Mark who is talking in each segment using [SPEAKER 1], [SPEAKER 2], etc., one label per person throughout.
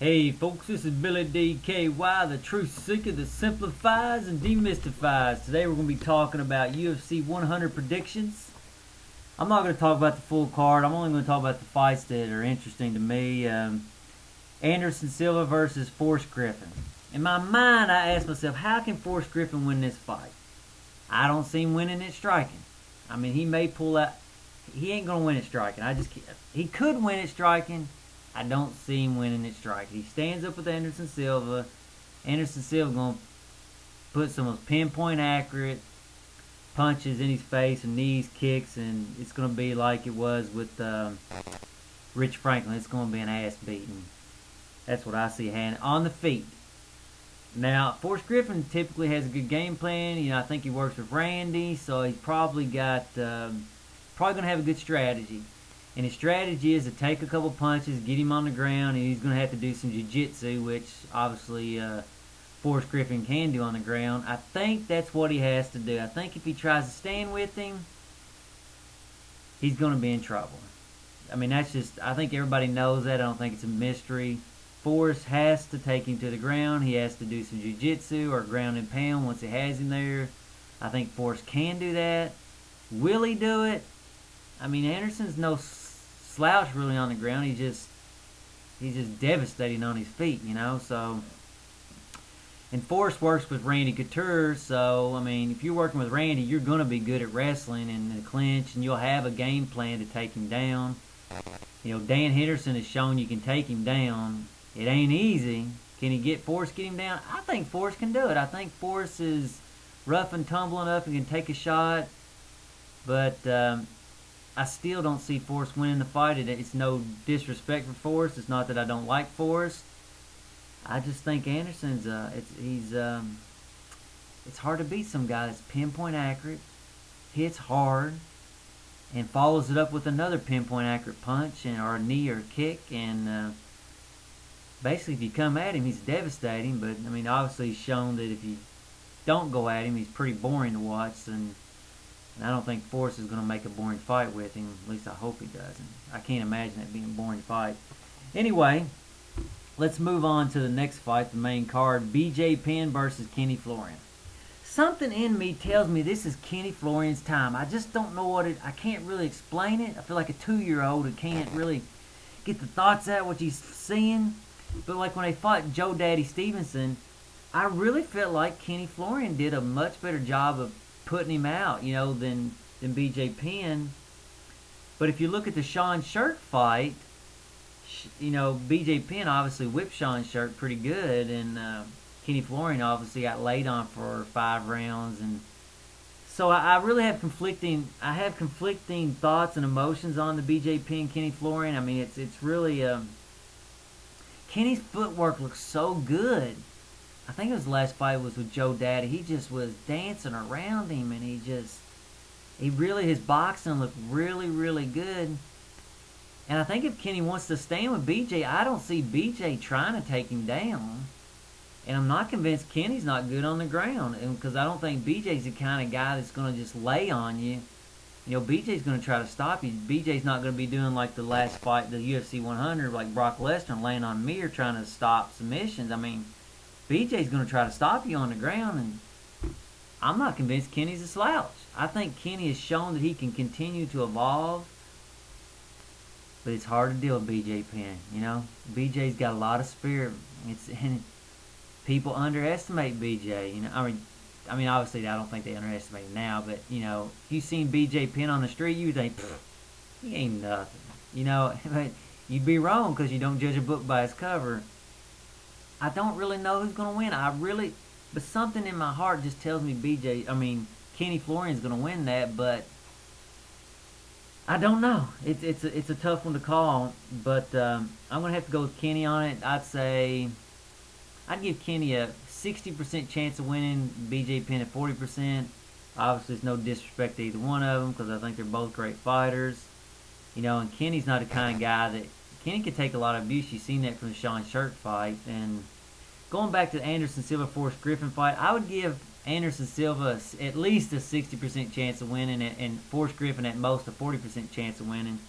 [SPEAKER 1] Hey folks, this is Billy DKY, the truth seeker that simplifies and demystifies. Today we're going to be talking about UFC 100 predictions. I'm not going to talk about the full card. I'm only going to talk about the fights that are interesting to me. Anderson Silva versus Forrest Griffin. In my mind, I asked myself, how can Forrest Griffin win this fight? I don't see him winning it striking. I mean, he may pull out. He ain't going to win it striking. He could win it striking. I don't see him winning it striking. He stands up with Anderson Silva. Anderson Silva going to put some of those pinpoint accurate punches in his face and knees, kicks, and it's going to be like it was with Rich Franklin. It's going to be an ass beating. That's what I see happening on the feet. Now, Forrest Griffin typically has a good game plan. You know, I think he works with Randy, so he's probably got probably going to have a good strategy. And his strategy is to take a couple punches, get him on the ground, and he's going to have to do some jiu-jitsu, which obviously Forrest Griffin can do on the ground. I think that's what he has to do. I think if he tries to stand with him, he's going to be in trouble. I mean, that's just, I think everybody knows that. I don't think it's a mystery. Forrest has to take him to the ground. He has to do some jiu-jitsu or ground and pound once he has him there. I think Forrest can do that. Will he do it? I mean, Anderson's no slouch really on the ground. He's just devastating on his feet, you know. So, and Forrest works with Randy Couture. So, I mean, if you're working with Randy, you're going to be good at wrestling and the clinch, and you'll have a game plan to take him down. You know, Dan Henderson has shown you can take him down. It ain't easy. Can he get him down? I think Forrest can do it. I think Forrest is rough and tumble enough and can take a shot, but I still don't see Forrest winning the fight. It's no disrespect for Forrest. It's not that I don't like Forrest. I just think Anderson's it's hard to beat some guy that's pinpoint accurate, hits hard, and follows it up with another pinpoint accurate punch or a knee or a kick. And basically, if you come at him, he's devastating. But I mean, obviously, he's shown that if you don't go at him, he's pretty boring to watch. And I don't think Forrest is going to make a boring fight with him. At least I hope he doesn't. I can't imagine that being a boring fight. Anyway, let's move on to the next fight, the main card. BJ Penn versus Kenny Florian. Something in me tells me this is Kenny Florian's time. I just don't know I can't really explain it. I feel like a 2-year-old who can't really get the thoughts out what he's seeing. But like when they fought Joe Daddy Stevenson, I really felt like Kenny Florian did a much better job of putting him out, you know, than BJ Penn. But if you look at the Sean Sherk fight, you know, BJ Penn obviously whipped Sean Sherk pretty good, and Kenny Florian obviously got laid on for 5 rounds, and so I really have conflicting thoughts and emotions on the BJ Penn Kenny Florian. I mean, it's really Kenny's footwork looks so good. I think his last fight was with Joe Daddy. He just was dancing around him, and his boxing looked really, really good. And I think if Kenny wants to stand with BJ, I don't see BJ trying to take him down. And I'm not convinced Kenny's not good on the ground, because I don't think BJ's the kind of guy that's going to just lay on you. You know, BJ's going to try to stop you. BJ's not going to be doing like the last fight, the UFC 100, like Brock Lesnar, laying on me or trying to stop submissions. I mean, BJ's going to try to stop you on the ground, and I'm not convinced Kenny's a slouch. I think Kenny has shown that he can continue to evolve, but it's hard to deal with BJ Penn, you know. BJ's got a lot of spirit. And people underestimate BJ, you know. I mean, obviously, I don't think they underestimate him now, but, you know, if you've seen BJ Penn on the street, you think, he ain't nothing. You know, you'd be wrong because you don't judge a book by its cover. I don't really know who's going to win. But something in my heart just tells me Kenny Florian's going to win that, but I don't know. It's a tough one to call, but I'm going to have to go with Kenny on it. I'd give Kenny a 60% chance of winning, BJ Penn at 40%. Obviously, it's no disrespect to either one of them because I think they're both great fighters. You know, and Kenny's not the kind of guy that Kenny can take a lot of abuse. You've seen that from the Sean Sherk fight. And going back to the Anderson Silva Forrest Griffin fight, I would give Anderson Silva at least a 60% chance of winning, and Forrest Griffin at most a 40% chance of winning.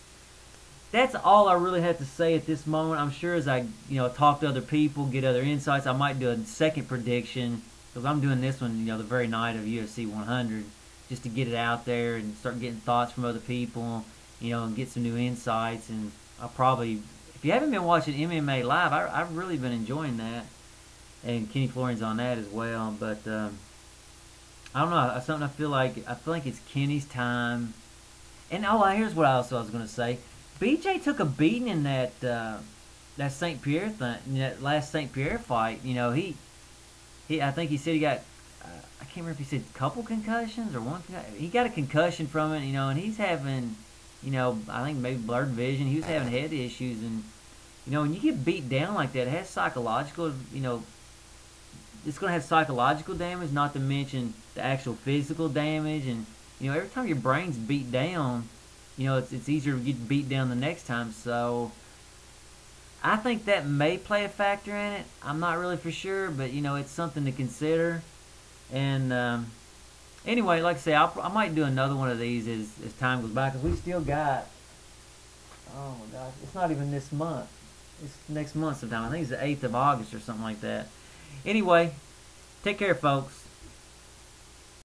[SPEAKER 1] that's all I really have to say at this moment. I'm sure as I, talk to other people, get other insights, I might do a second prediction because I'm doing this one, the very night of UFC 100, just to get it out there and start getting thoughts from other people, and get some new insights. And I'll probably, if you haven't been watching MMA live, I've really been enjoying that, and Kenny Florian's on that as well. But I don't know, something I feel like it's Kenny's time. And here's what else I was going to say. BJ took a beating in that St. Pierre thing, that last St. Pierre fight. I think he said he got, I can't remember if he said a couple concussions or one. He got a concussion from it, and he's having, I think maybe blurred vision. He was having head issues, and when you get beat down like that, it has psychological, it's going to have psychological damage, not to mention the actual physical damage. And every time your brain's beat down, it's easier to get beat down the next time. So I think that may play a factor in it. I'm not really for sure, but it's something to consider. And anyway, like I say, I might do another one of these as time goes by, because we still got, oh my gosh, it's not even this month. It's next month sometime. I think it's the 8th of August or something like that. Anyway, take care, folks.